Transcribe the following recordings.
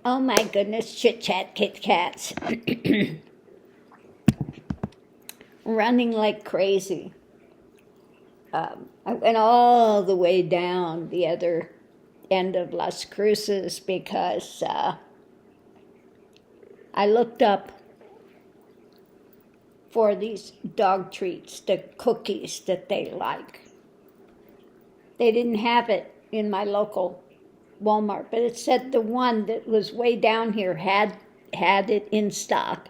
Oh my goodness, chit chat Kit Kats. Running like crazy. I went all the way down the other end of Las Cruces because I looked up for these dog treats, the cookies that they like. They didn't have it in my local Walmart, but it said the one that was way down here had it in stock.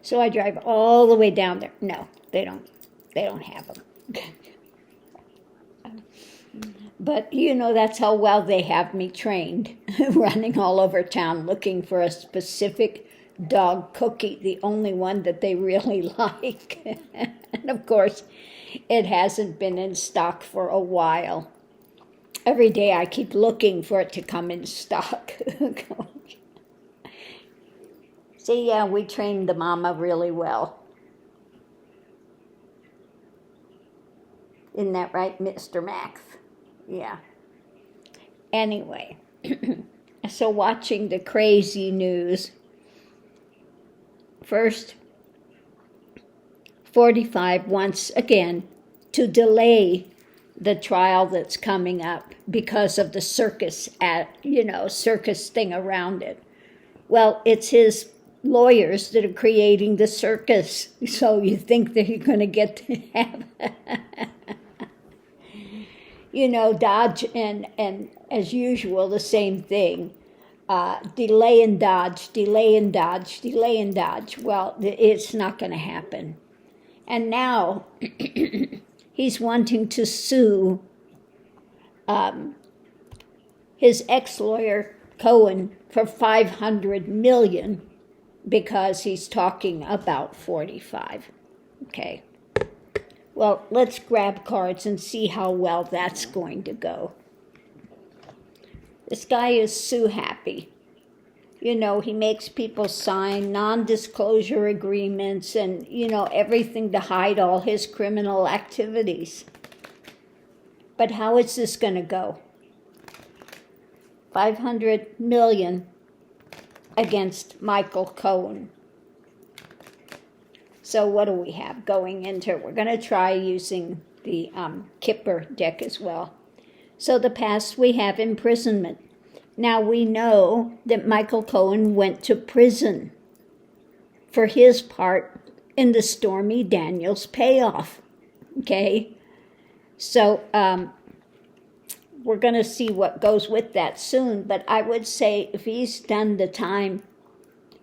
So I drive all the way down there. No, they don't have them. But you know, that's how well they have me trained, running all over town looking for a specific dog cookie, the only one that they really like. And of course, it hasn't been in stock for a while. Every day I keep looking for it to come in stock. See, yeah, we trained the mama really well. Isn't that right, Mr. Max? Yeah. Anyway, so watching the crazy news. First, 45 wants again to delay the trial that's coming up because of the circus circus thing around it. Well, it's his lawyers that are creating the circus, so you think that you're going to get to have dodge and as usual the same thing. Delay and dodge, delay and dodge, delay and dodge. Well, it's not going to happen. And now he's wanting to sue his ex-lawyer Cohen for $500 million because he's talking about 45. Okay. Well, let's grab cards and see how well that's going to go. This guy is sue happy. You know, he makes people sign non-disclosure agreements and, everything to hide all his criminal activities. But how is this going to go? $500 million against Michael Cohen. So what do we have going into it? We're going to try using the Kipper deck as well. So the past, we have imprisonment. Now we know that Michael Cohen went to prison for his part in the Stormy Daniels payoff. Okay? So we're going to see what goes with that soon. But I would say if he's done the time,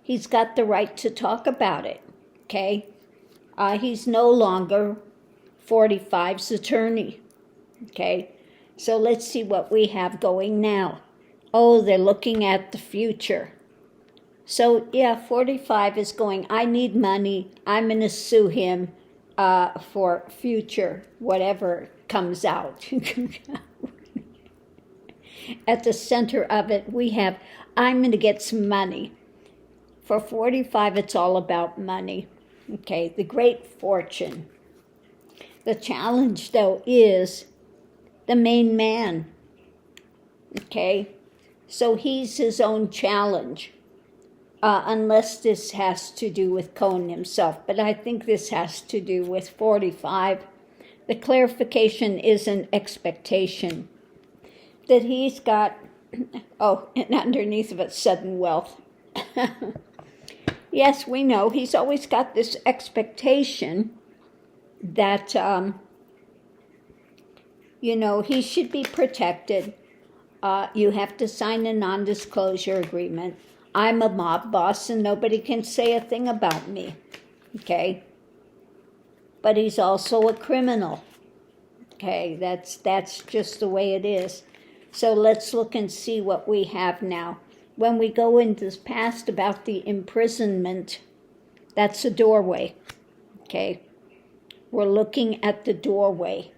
he's got the right to talk about it. Okay? He's no longer 45's attorney. Okay? So let's see what we have going now. Oh, they're looking at the future. So, yeah, 45 is going, I need money. I'm going to sue him for future, whatever comes out. At the center of it, we have, I'm going to get some money. For 45, it's all about money. Okay, the great fortune. The challenge, though, is the main man. Okay, so he's his own challenge. Unless this has to do with Cohen himself. But I think this has to do with 45. The clarification is an expectation that he's got, and underneath of it, sudden wealth. Yes, we know he's always got this expectation that, he should be protected. You have to sign a non-disclosure agreement. I'm a mob boss and nobody can say a thing about me. Okay? But he's also a criminal. Okay, that's just the way it is. So let's look and see what we have now. When we go into this past about the imprisonment, that's a doorway. Okay? We're looking at the doorway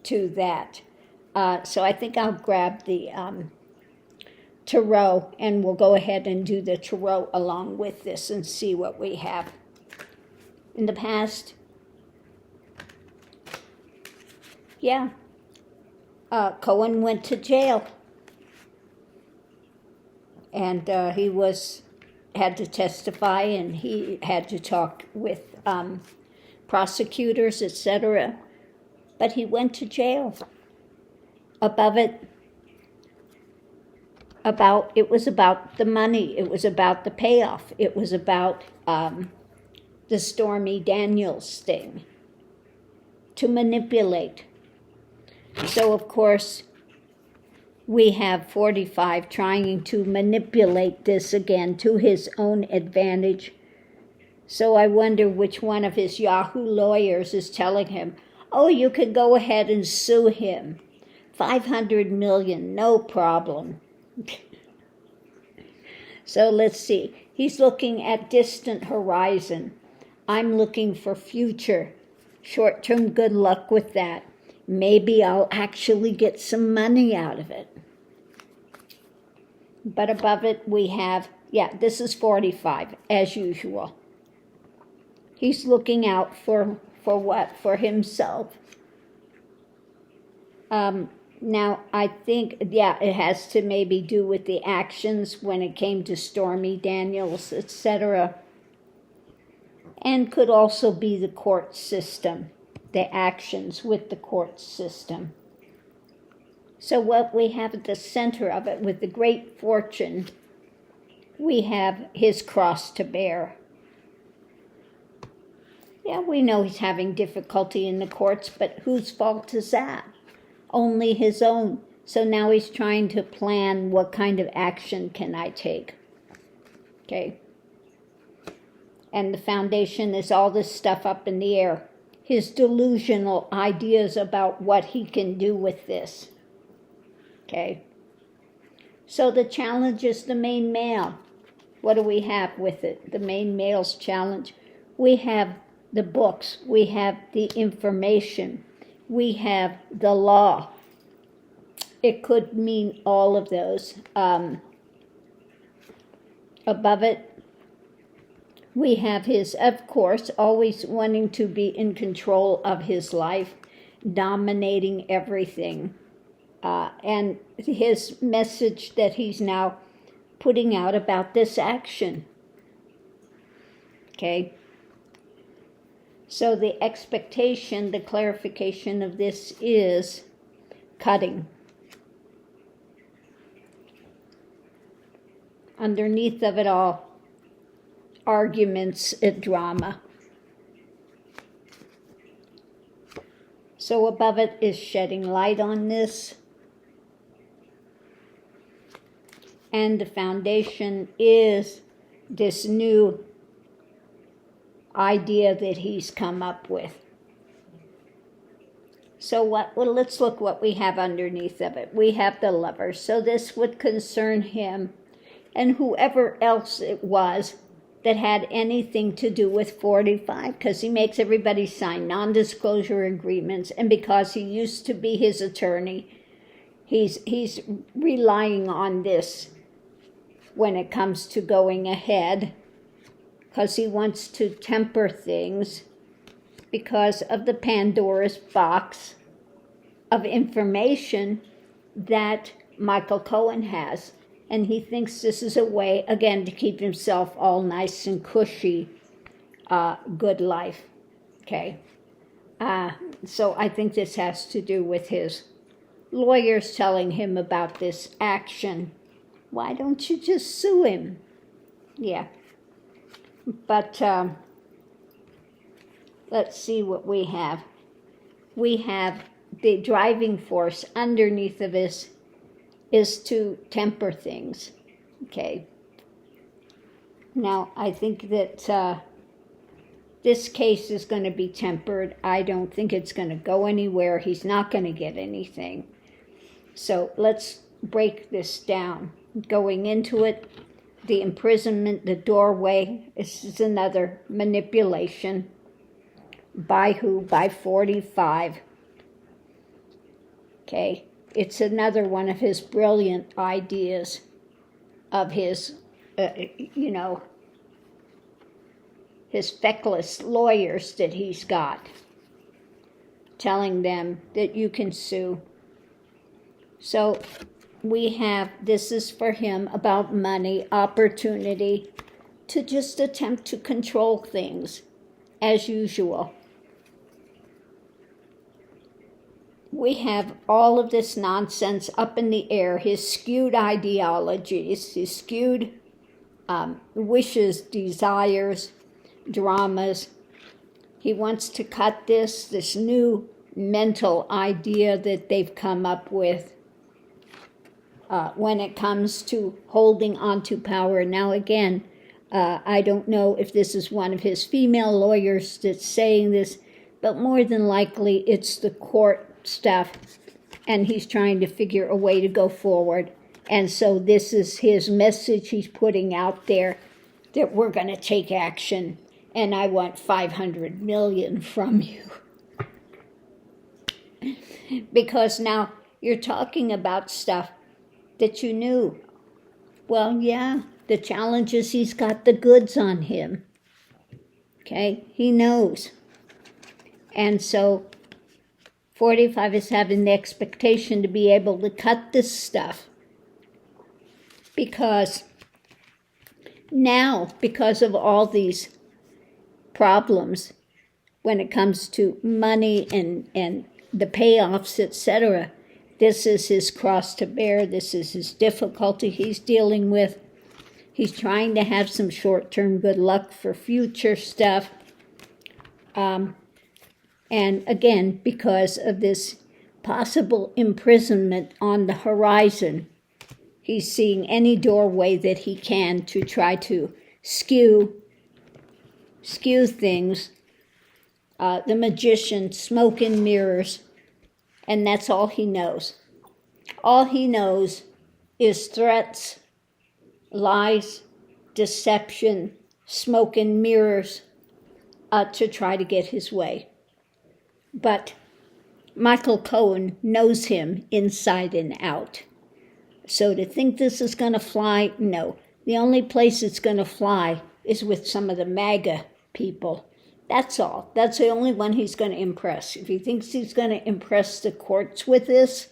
to that. So I think I'll grab the tarot and we'll go ahead and do the tarot along with this and see what we have. In the past, Cohen went to jail. and he had to testify, and he had to talk with prosecutors, etc. But he went to jail. Above it, it was about the money. It was about the payoff. It was about the Stormy Daniels thing, to manipulate. So, of course, we have 45 trying to manipulate this again to his own advantage. So I wonder which one of his Yahoo lawyers is telling him, oh, you could go ahead and sue him. 500 million, no problem. So let's see. He's looking at distant horizon. I'm looking for future. Short-term good luck with that. Maybe I'll actually get some money out of it. But above it we have, this is 45, as usual. He's looking out for what? For himself. Now, I think, it has to maybe do with the actions when it came to Stormy Daniels, etc. And could also be the court system, the actions with the court system. So what we have at the center of it, with the great fortune, we have his cross to bear. Yeah, we know he's having difficulty in the courts, but whose fault is that? Only his own. So now he's trying to plan, what kind of action can I take? Okay. And the foundation is all this stuff up in the air. His delusional ideas about what he can do with this. Okay. So the challenge is the main male. What do we have with it? The main male's challenge. We have the books. We have the information. We have the law. It could mean all of those. Above it, we have his, of course, always wanting to be in control of his life, dominating everything. And his message that he's now putting out about this action. Okay? So the expectation, the clarification of this is cutting. Underneath of it all, arguments, drama. So above it is shedding light on this. And the foundation is this new idea that he's come up with. So let's look what we have underneath of it. We have the Lover. So this would concern him and whoever else it was that had anything to do with 45, because he makes everybody sign non-disclosure agreements, and because he used to be his attorney, he's relying on this when it comes to going ahead, because he wants to temper things because of the Pandora's box of information that Michael Cohen has. And he thinks this is a way, again, to keep himself all nice and cushy, good life. Okay. So I think this has to do with his lawyers telling him about this action. Why don't you just sue him? Yeah. But let's see what we have. We have the driving force underneath of this is to temper things. Okay. Now, I think that this case is going to be tempered. I don't think it's going to go anywhere. He's not going to get anything. So let's break this down. Going into it, the imprisonment, the doorway, this is another manipulation. By who? By 45. Okay. It's another one of his brilliant ideas of his, his feckless lawyers that he's got, telling them that you can sue. So this is for him about money, opportunity, to just attempt to control things as usual. We have all of this nonsense up in the air, his skewed ideologies, his skewed wishes, desires, dramas. He wants to cut this new mental idea that they've come up with when it comes to holding on to power. Now again, I don't know if this is one of his female lawyers that's saying this, but more than likely it's the court stuff, and he's trying to figure a way to go forward. And so this is his message he's putting out there, that we're going to take action, and I want 500 million from you. Because now you're talking about stuff that you knew. Well, yeah, the challenge is he's got the goods on him. Okay, he knows. And so 45 is having the expectation to be able to cut this stuff. Because now, because of all these problems, when it comes to money and the payoffs, etc., this is his cross to bear. This is his difficulty he's dealing with. He's trying to have some short-term good luck for future stuff. And again, because of this possible imprisonment on the horizon, he's seeing any doorway that he can to try to skew things. The magician, smoke and mirrors, and that's all he knows. All he knows is threats, lies, deception, smoke and mirrors to try to get his way. But Michael Cohen knows him inside and out. So to think this is going to fly, no. The only place it's going to fly is with some of the MAGA people. That's all. That's the only one he's going to impress. If he thinks he's going to impress the courts with this,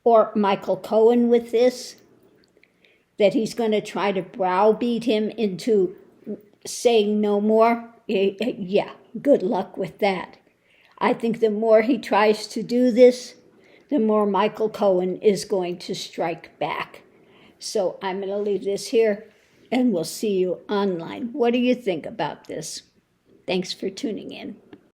or Michael Cohen with this, that he's going to try to browbeat him into saying no more, yeah, good luck with that. I think the more he tries to do this, the more Michael Cohen is going to strike back. So I'm going to leave this here, and we'll see you online. What do you think about this? Thanks for tuning in.